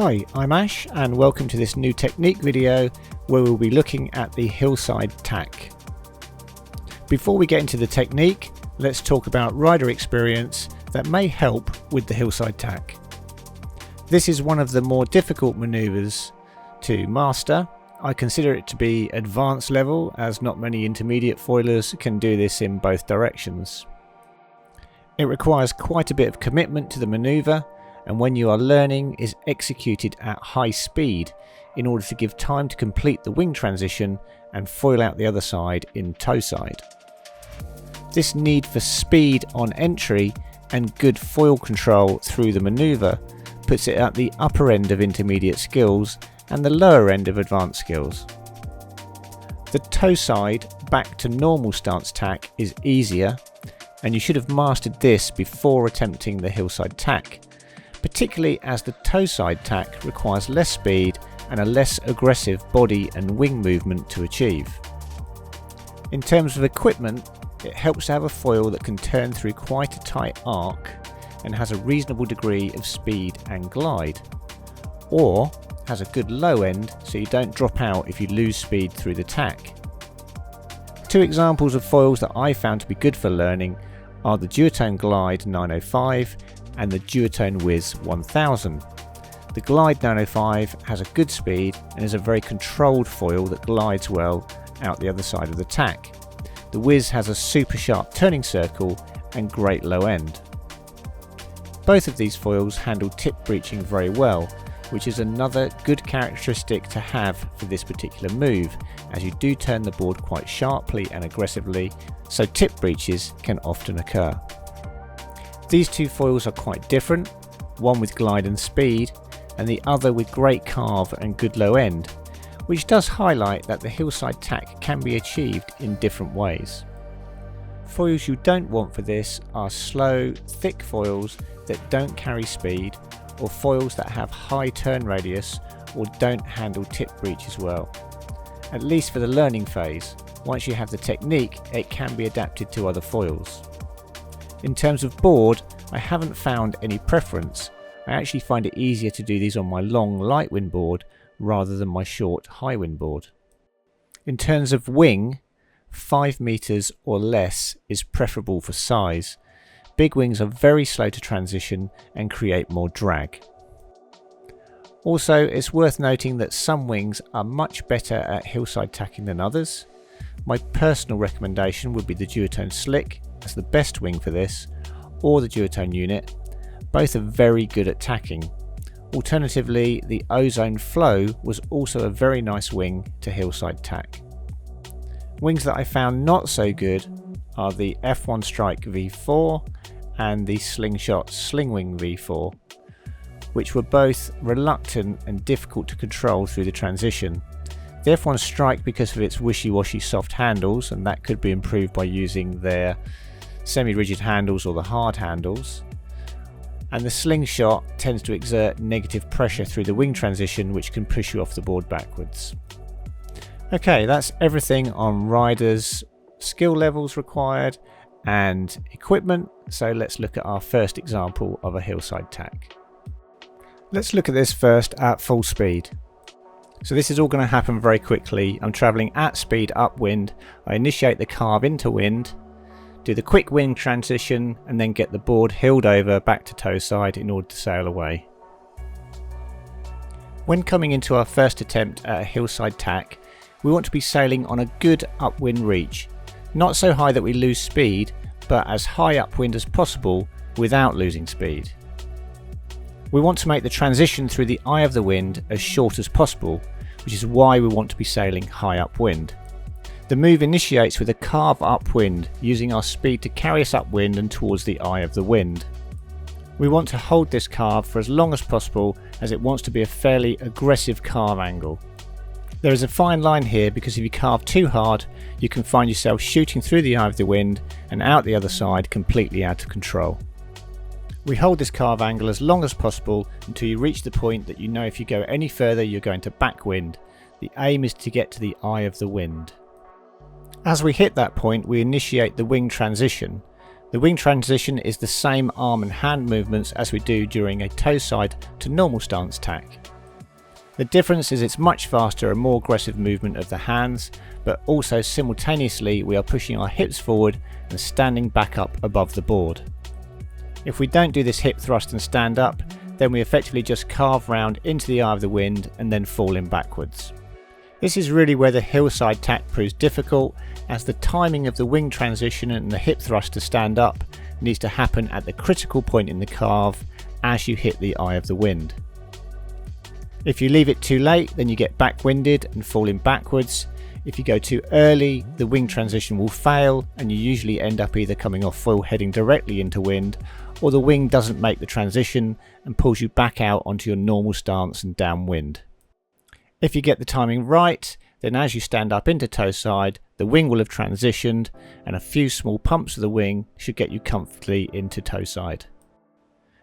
Hi, I'm Ash and welcome to this new technique video where we'll be looking at the hillside tack. Before we get into the technique, let's talk about rider experience that may help with the hillside tack. This is one of the more difficult manoeuvres to master. I consider it to be advanced level as not many intermediate foilers can do this in both directions. It requires quite a bit of commitment to the manoeuvre, and when you are learning is executed at high speed in order to give time to complete the wing transition and foil out the other side in toe side. This need for speed on entry and good foil control through the manoeuvre puts it at the upper end of intermediate skills and the lower end of advanced skills. The toe side back to normal stance tack is easier, and you should have mastered this before attempting the hillside tack, particularly as the toe side tack requires less speed and a less aggressive body and wing movement to achieve. In terms of equipment, it helps to have a foil that can turn through quite a tight arc and has a reasonable degree of speed and glide, or has a good low end so you don't drop out if you lose speed through the tack. Two examples of foils that I found to be good for learning are the Duotone Glide 905 and the Duotone Whizz 1000. The Glide 905 has a good speed and is a very controlled foil that glides well out the other side of the tack. The Whizz has a super sharp turning circle and great low end. Both of these foils handle tip breaching very well, which is another good characteristic to have for this particular move, as you do turn the board quite sharply and aggressively, so tip breaches can often occur. These two foils are quite different, one with glide and speed and the other with great carve and good low end, which does highlight that the hillside tack can be achieved in different ways. Foils you don't want for this are slow, thick foils that don't carry speed, or foils that have high turn radius or don't handle tip breach as well. At least for the learning phase. Once you have the technique, it can be adapted to other foils. In terms of board, I haven't found any preference. I actually find it easier to do these on my long light wind board rather than my short high wind board. In terms of wing, 5 meters or less is preferable for size. Big wings are very slow to transition and create more drag. Also, it's worth noting that some wings are much better at hillside tacking than others. My personal recommendation would be the Duotone Slick as the best wing for this, or the Duotone Unit. Both are very good at tacking. Alternatively, the Ozone Flow was also a very nice wing to hillside tack. Wings that I found not so good are the F1 Strike V4 and the Slingshot Slingwing V4, which were both reluctant and difficult to control through the transition. The F1 Strike because of its wishy-washy soft handles, and that could be improved by using their semi-rigid handles or the hard handles. And the Slingshot tends to exert negative pressure through the wing transition, which can push you off the board backwards. Okay, that's everything on riders, skill levels required and equipment, so let's look at our first example of a hillside tack. Let's look at this first at full speed. So this is all going to happen very quickly. I'm travelling at speed upwind, I initiate the carve into wind, do the quick wing transition and then get the board hilled over back to toe side in order to sail away. When coming into our first attempt at a hillside tack, we want to be sailing on a good upwind reach, not so high that we lose speed, but as high upwind as possible without losing speed. We want to make the transition through the eye of the wind as short as possible, which is why we want to be sailing high upwind. The move initiates with a carve upwind, using our speed to carry us upwind and towards the eye of the wind. We want to hold this carve for as long as possible, as it wants to be a fairly aggressive carve angle. There is a fine line here because if you carve too hard, you can find yourself shooting through the eye of the wind and out the other side completely out of control. We hold this carve angle as long as possible until you reach the point that you know if you go any further you're going to backwind. The aim is to get to the eye of the wind. As we hit that point, we initiate the wing transition, The wing transition is the same arm and hand movements as we do during a toe side to normal stance tack. The difference is it's much faster and more aggressive movement of the hands, but also simultaneously we are pushing our hips forward and standing back up above the board. If we don't do this hip thrust and stand up, then we effectively just carve round into the eye of the wind and then fall in backwards. This is really where the hillside tack proves difficult, as the timing of the wing transition and the hip thrust to stand up needs to happen at the critical point in the carve as you hit the eye of the wind. If you leave it too late, then you get backwinded and fall in backwards. If you go too early, the wing transition will fail and you usually end up either coming off full heading directly into wind, or the wing doesn't make the transition and pulls you back out onto your normal stance and downwind. If you get the timing right, then as you stand up into toe side, the wing will have transitioned and a few small pumps of the wing should get you comfortably into toe side.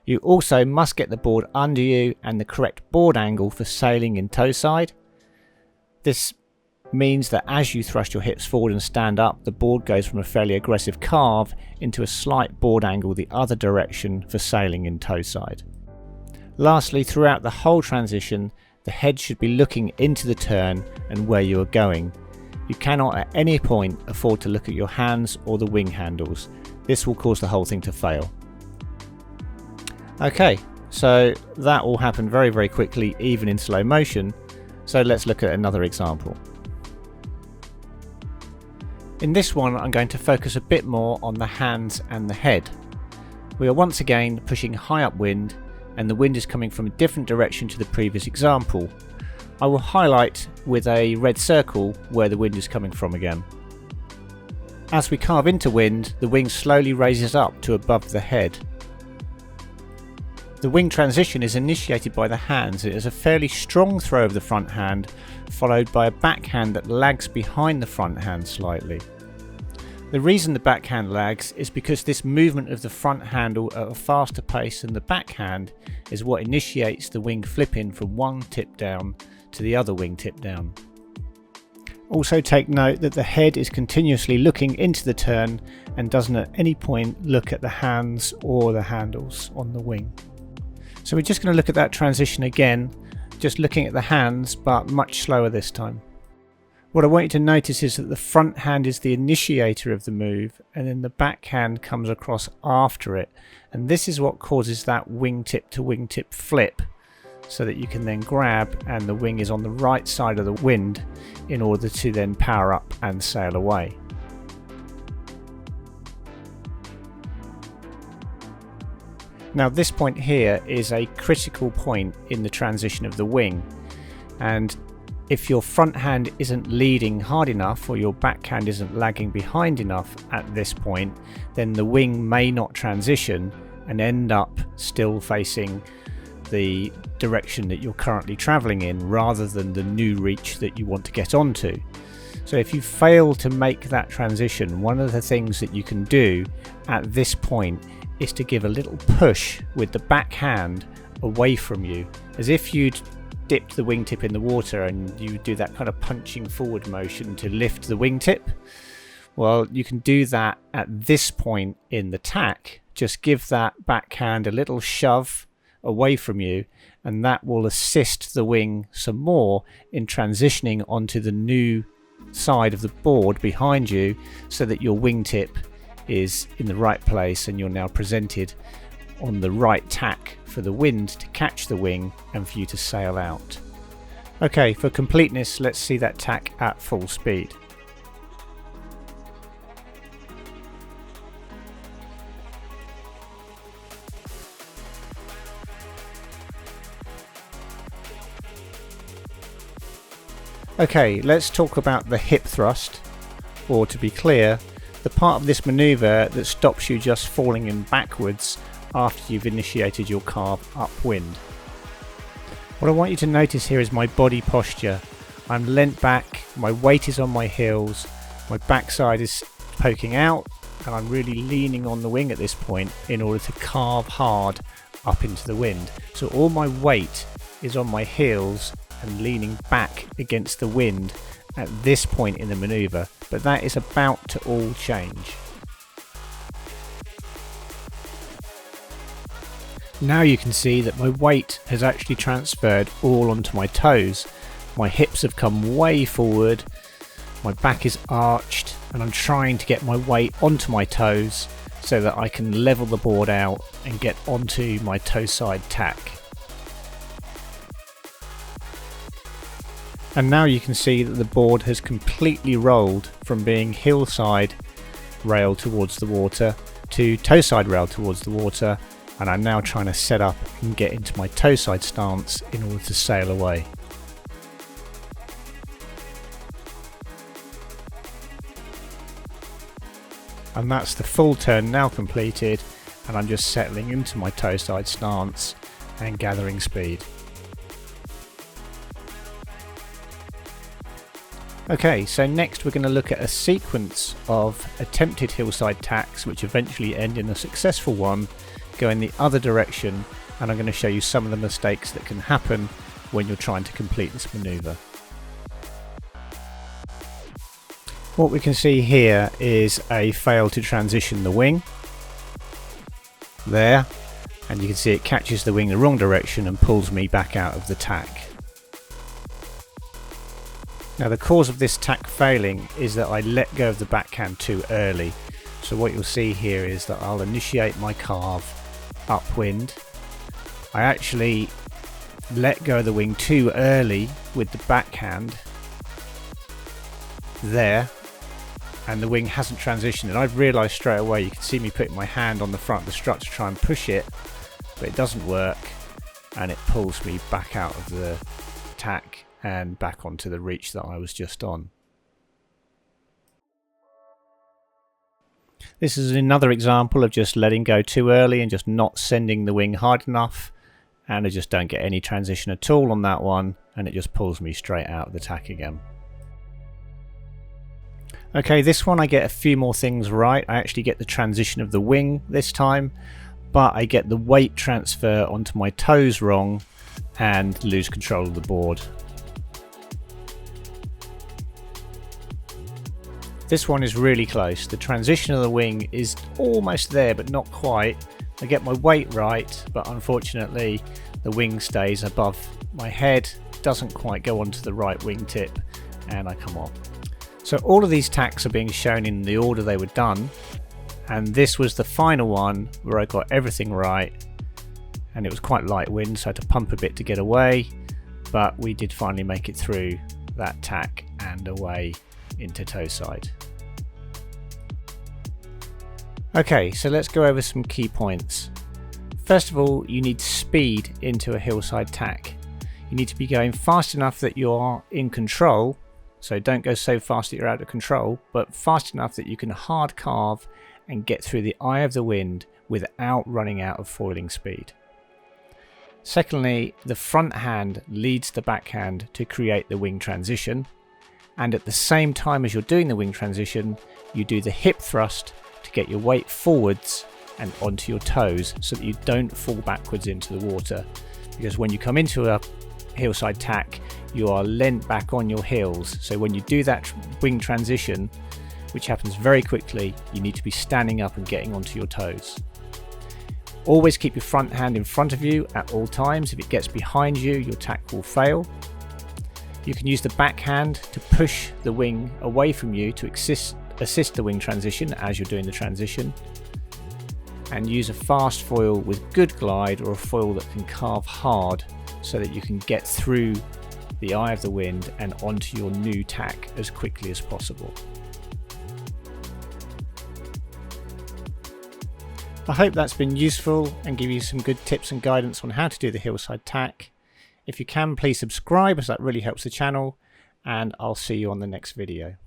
You also must get the board under you and the correct board angle for sailing in toe side. This means that as you thrust your hips forward and stand up, the board goes from a fairly aggressive carve into a slight board angle the other direction for sailing in toe side. Lastly, throughout the whole transition, the head should be looking into the turn and where you are going. You cannot at any point afford to look at your hands or the wing handles. This will cause the whole thing to fail. Okay, so that all happened very quickly, even in slow motion. So let's look at another example. In this one, I'm going to focus a bit more on the hands and the head. We are once again pushing high upwind, and the wind is coming from a different direction to the previous example. I will highlight with a red circle where the wind is coming from again. As we carve into wind, the wing slowly raises up to above the head. The wing transition is initiated by the hands. It is a fairly strong throw of the front hand, followed by a backhand that lags behind the front hand slightly. The reason the backhand lags is because this movement of the front handle at a faster pace than the backhand is what initiates the wing flipping from one tip down to the other wing tip down. Also take note that the head is continuously looking into the turn and doesn't at any point look at the hands or the handles on the wing. So we're just going to look at that transition again, just looking at the hands but much slower this time. What I want you to notice is that the front hand is the initiator of the move and then the backhand comes across after it, and this is what causes that wingtip to wingtip flip, so that you can then grab and the wing is on the right side of the wind in order to then power up and sail away. Now this point here is a critical point in the transition of the wing, and if your front hand isn't leading hard enough or your backhand isn't lagging behind enough at this point, then the wing may not transition and end up still facing the direction that you're currently travelling in rather than the new reach that you want to get onto. So if you fail to make that transition, one of the things that you can do at this point is to give a little push with the backhand away from you, as if you'd dipped the wingtip in the water and you do that kind of punching forward motion to lift the wingtip. Well, you can do that at this point in the tack. Just give that backhand a little shove away from you, and that will assist the wing some more in transitioning onto the new side of the board behind you, so that your wingtip is in the right place and you're now presented on the right tack for the wind to catch the wing and for you to sail out. Okay, for completeness, let's see that tack at full speed. Okay, let's talk about the hip thrust, or to be clear, the part of this manoeuvre that stops you just falling in backwards after you've initiated your carve upwind. What I want you to notice here is my body posture. I'm leant back, my weight is on my heels, my backside is poking out, and I'm really leaning on the wing at this point in order to carve hard up into the wind. So all my weight is on my heels and leaning back against the wind at this point in the manoeuvre, but that is about to all change. Now you can see that my weight has actually transferred all onto my toes. My hips have come way forward, my back is arched, and I'm trying to get my weight onto my toes so that I can level the board out and get onto my toe side tack. And now you can see that the board has completely rolled from being hillside rail towards the water to toe side rail towards the water, and I'm now trying to set up and get into my toe side stance in order to sail away. And that's the full turn now completed, and I'm just settling into my toe side stance and gathering speed. Okay, so next we're going to look at a sequence of attempted hillside tacks which eventually end in a successful one going the other direction, and I'm going to show you some of the mistakes that can happen when you're trying to complete this manoeuvre. What we can see here is a fail to transition the wing there, and you can see it catches the wing the wrong direction and pulls me back out of the tack. Now the cause of this tack failing is that I let go of the backhand too early. So what you'll see here is that I'll initiate my carve upwind. I actually let go of the wing too early with the backhand there, and the wing hasn't transitioned, and I've realised straight away. You can see me putting my hand on the front of the strut to try and push it, but it doesn't work, and it pulls me back out of the tack and back onto the reach that I was just on. This is another example of just letting go too early and just not sending the wing hard enough, and I just don't get any transition at all on that one, and it just pulls me straight out of the tack again. Okay, this one I get a few more things right. I actually get the transition of the wing this time, but I get the weight transfer onto my toes wrong and lose control of the board. This one is really close. The transition of the wing is almost there, but not quite. I get my weight right, but unfortunately the wing stays above my head, doesn't quite go onto the right wingtip, and I come off. So all of these tacks are being shown in the order they were done, and this was the final one where I got everything right, and it was quite light wind, so I had to pump a bit to get away, but we did finally make it through that tack and away into toe side. Okay, so let's go over some key points. First of all, you need speed into a hillside tack. You need to be going fast enough that you're in control, so don't go so fast that you're out of control, but fast enough that you can hard carve and get through the eye of the wind without running out of foiling speed. Secondly, the front hand leads the backhand to create the wing transition, and at the same time as you're doing the wing transition, you do the hip thrust to get your weight forwards and onto your toes so that you don't fall backwards into the water, because when you come into a hillside tack you are leant back on your heels, so when you do that wing transition, which happens very quickly, you need to be standing up and getting onto your toes. Always keep your front hand in front of you at all times. If it gets behind you, your tack will fail. You can use the backhand to push the wing away from you to assist the wing transition as you're doing the transition, and use a fast foil with good glide or a foil that can carve hard so that you can get through the eye of the wind and onto your new tack as quickly as possible. I hope that's been useful and give you some good tips and guidance on how to do the hillside tack. If you can, please subscribe, as that really helps the channel, and I'll see you on the next video.